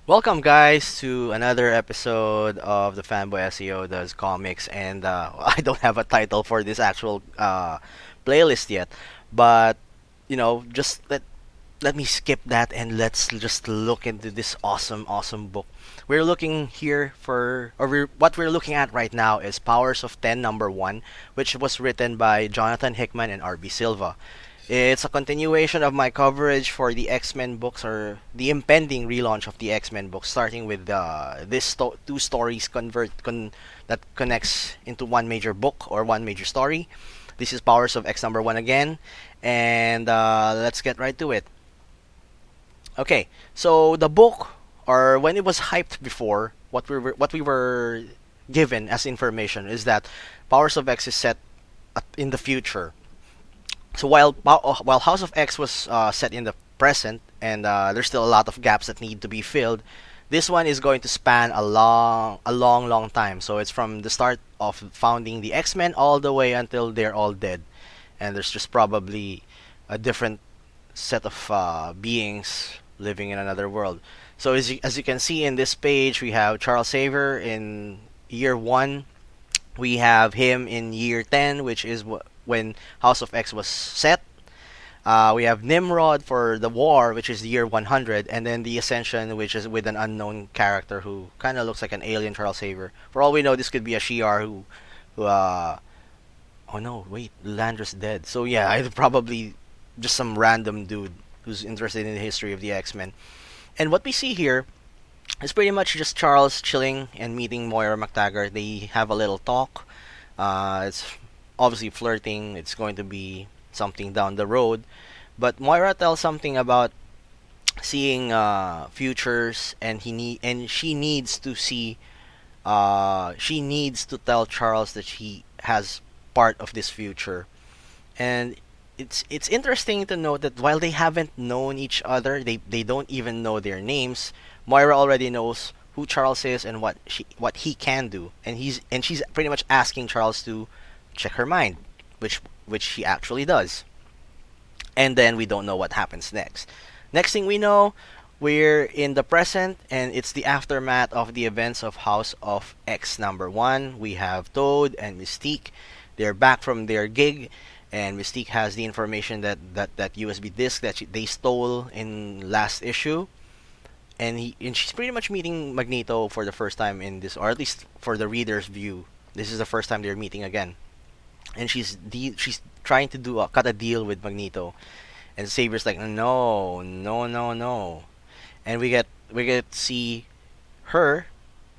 Welcome, guys, to another episode of the Fanboy SEO Does Comics. And I don't have a title for this actual playlist yet, but just let me skip that and let's just look into this awesome book. We're looking here for, or what we're looking at right now is Powers of 10 number 1, which was written by Jonathan Hickman and RB Silva. It's a continuation of my coverage for the X-Men books, or the impending relaunch of the X-Men books, starting with two stories that connects into one major book or one major story. This is Powers of X number 1 again, and let's get right to it. Okay, so the book, or when it was hyped before, what we were given as information is that Powers of X is set in the future. So while House of X was set in the present, and there's still a lot of gaps that need to be filled, this one is going to span a long time. So it's from the start of founding the X-Men all the way until they're all dead, and there's just probably a different set of beings living in another world. So as you can see in this page, we have Charles Xavier in year 1. We have him in year 10, which is when House of X was set. We have Nimrod for the war, which is year 100, and then the Ascension, which is with an unknown character who kind of looks like an alien Charles Xavier. For all we know, this could be a Shi'ar who oh no, wait, Landra's dead. So yeah, I'd probably just some random dude who's interested in the history of the X-Men. And what we see here is pretty much just Charles chilling and meeting Moira McTaggart. They have a little talk. It's obviously flirting. It's going to be something down the road. But Moira tells something about seeing futures, and she needs to see. She needs to tell Charles that she has part of this future, and it's interesting to note that while they haven't known each other, they don't even know their names. Moira already knows who Charles is and what he can do, and she's pretty much asking Charles to check her mind, which he actually does. And then we don't know what happens next. Next thing we know, we're in the present, and it's the aftermath of the events of House of X number 1. We have Toad and Mystique. They're back from their gig, and Mystique has the information that USB disk that they stole in last issue, and she's pretty much meeting Magneto for the first time in this, or at least for the reader's view. This is the first time they're meeting again, and she's trying to cut a deal with Magneto, and Saber's like, no, no, no, no, and we get to see her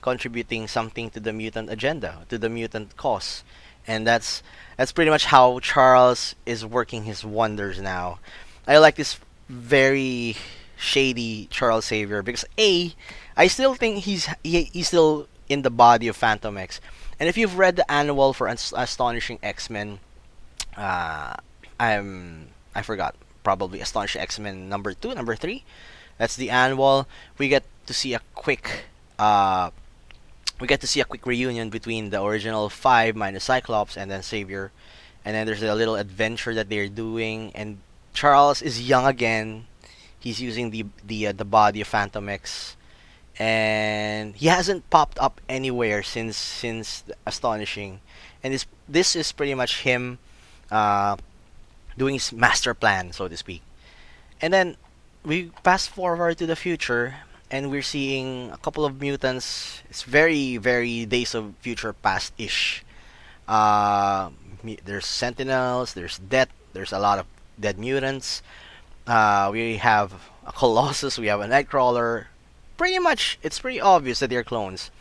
contributing something to the mutant agenda, to the mutant cause, and that's pretty much how Charles is working his wonders now. I like this very shady Charles Xavier because I still think he's still in the body of Phantom X, and if you've read the annual for Astonishing X-Men, uh, I forgot, probably Astonishing X-Men number 2, number 3. That's the annual. We get to see a quick uh, reunion between the original 5 minus Cyclops and then Xavier, and then there's a little adventure that they're doing, and Charles is young again. He's using the body of Phantom X, and he hasn't popped up anywhere since Astonishing, and this is pretty much him uh, doing his master plan, so to speak. And then we fast forward to the future, and we're seeing a couple of mutants. It's very Days of Future Past ish. There's Sentinels, there's Death, there's a lot of dead mutants. We have a Colossus, we have a Nightcrawler. Pretty much, it's pretty obvious that they're clones,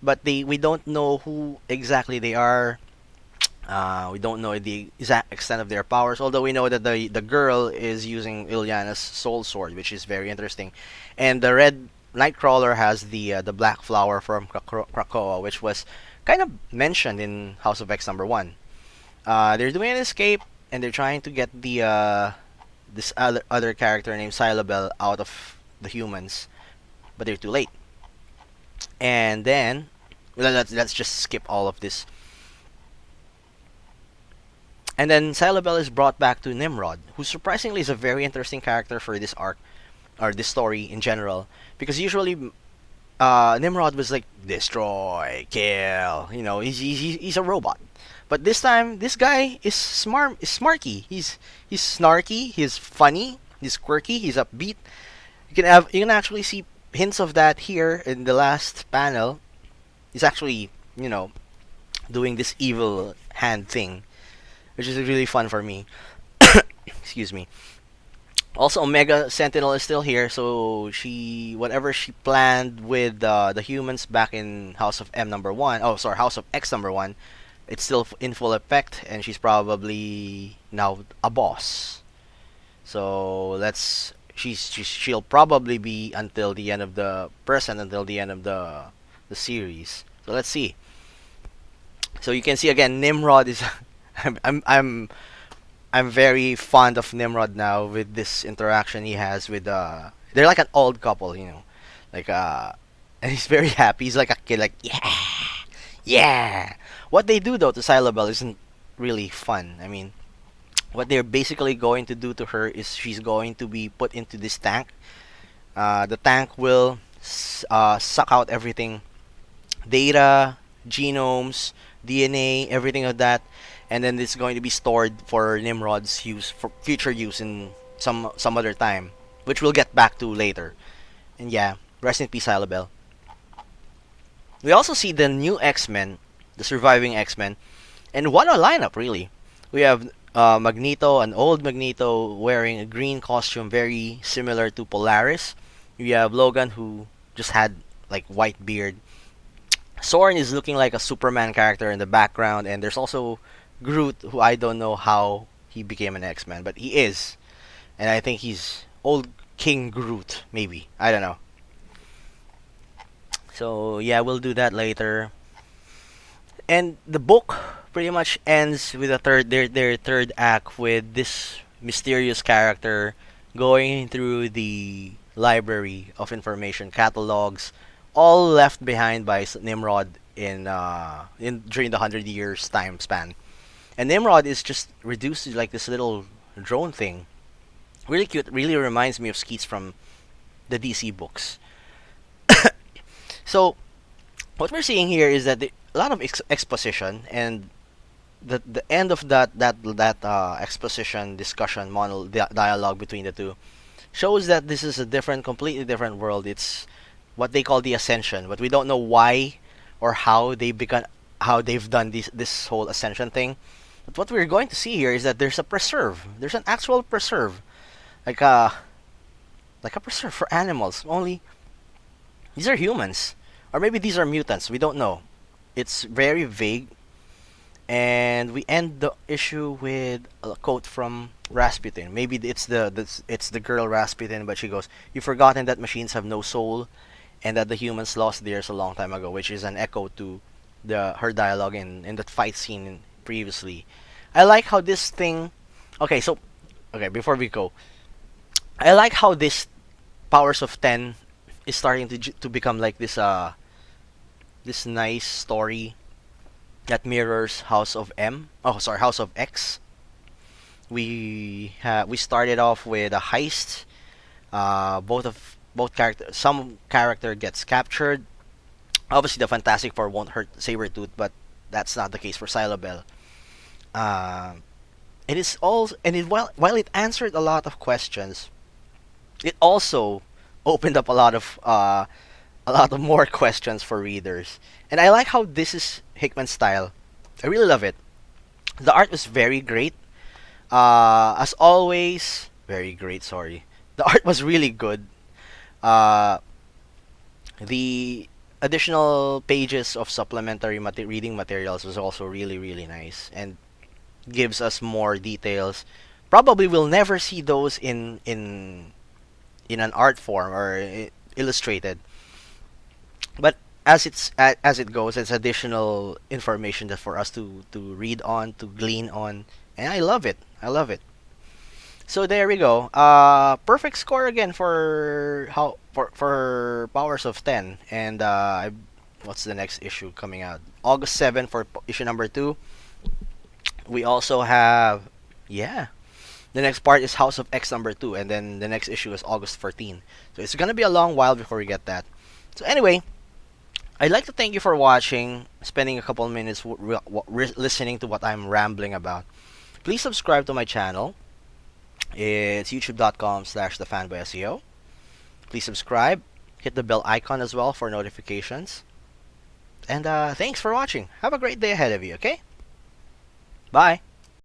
but we don't know who exactly they are. We don't know the exact extent of their powers, although we know that the girl is using Ilyana's soul sword, which is very interesting. And the red Nightcrawler has the black flower from Krakoa, which was kind of mentioned in House of X number 1. They're doing an escape, and they're trying to get this other character named Silva out of the humans, but they're too late. And then let's just skip all of this. And then Silva is brought back to Nimrod, who surprisingly is a very interesting character for this arc, or this story in general, because usually Nimrod was like destroy, kill. You know, he's a robot. But this time, this guy is smarky. He's snarky. He's funny. He's quirky. He's upbeat. You can actually see hints of that here in the last panel. He's actually, you know, doing this evil hand thing, which is really fun for me. Excuse me. Also, Omega Sentinel is still here, so she whatever she planned with the humans back in House of M number one. Oh, sorry, House of X number one. It's still in full effect, and she's probably now a boss. So she'll probably be until the end of the present until the end of the series. So let's see. So you can see again, Nimrod is. I'm I'm I'm I'm very fond of Nimrod now with this interaction he has with they're like an old couple, you know. Like and he's very happy. He's like a kid like yeah. Yeah. What they do though to Silabel isn't really fun. I mean, what they're basically going to do to her is she's going to be put into this tank. The tank will suck out everything, data, genomes, DNA, everything of that, and then it's going to be stored for Nimrod's use for future use in some other time, which we'll get back to later. And yeah, rest in peace, Silabel. We also see the new X-Men, the surviving X-Men, and what a lineup really. We have Magneto, an old Magneto wearing a green costume very similar to Polaris. We have Logan who just had like white beard. Soren is looking like a Superman character in the background, and there's also Groot, who I don't know how he became an X-Men, but he is, and I think he's old King Groot, maybe. I don't know. So yeah, we'll do that later. And the book pretty much ends with their third act with this mysterious character going through the library of information catalogs, all left behind by Nimrod in during the 100 years time span. And Nimrod is just reduced to like this little drone thing. Really cute. Really reminds me of Skeets from the DC books. So what we're seeing here is that a lot of exposition, and the end of that exposition discussion dialogue between the two shows that this is a completely different world. It's what they call the Ascension, but we don't know why or how they've done this whole Ascension thing. But what we're going to see here is that there's a preserve. There's an actual preserve, like a preserve for animals. Only these are humans, or maybe these are mutants. We don't know. It's very vague. And we end the issue with a quote from Rasputin. Maybe it's the girl Rasputin, but she goes, "You've forgotten that machines have no soul, and that the humans lost theirs a long time ago," which is an echo to her dialogue in that fight scene previously. I like how this thing. Okay, before we go, I like how this Powers of 10 is starting to become like this nice story that mirrors House of M. Oh, sorry, House of X. We started off with a heist. Both character some character gets captured. Obviously, the Fantastic Four won't hurt Sabretooth, but that's not the case for Silabel. Uh, it is also and it while it answered a lot of questions, it also opened up a lot of more questions for readers. And I like how this is Hickman's style. I really love it. The art was very great. As always, very great. Sorry, the art was really good. Uh, the additional pages of supplementary reading materials was also really nice and gives us more details. Probably we'll never see those in an art form or illustrated. But as it goes, it's additional information that for us to read on, to glean on, and I love it. I love it. So there we go. Perfect score again for Powers of 10. And what's the next issue coming out? August 7 for issue number 2. We also have the next part is House of X number 2, and then the next issue is August 14. So it's gonna be a long while before we get that. So anyway, I'd like to thank you for watching, spending a couple minutes listening to what I'm rambling about. Please subscribe to my channel. It's youtube.com/thefanboyseo. Please subscribe. Hit the bell icon as well for notifications. And thanks for watching. Have a great day ahead of you, okay? Bye.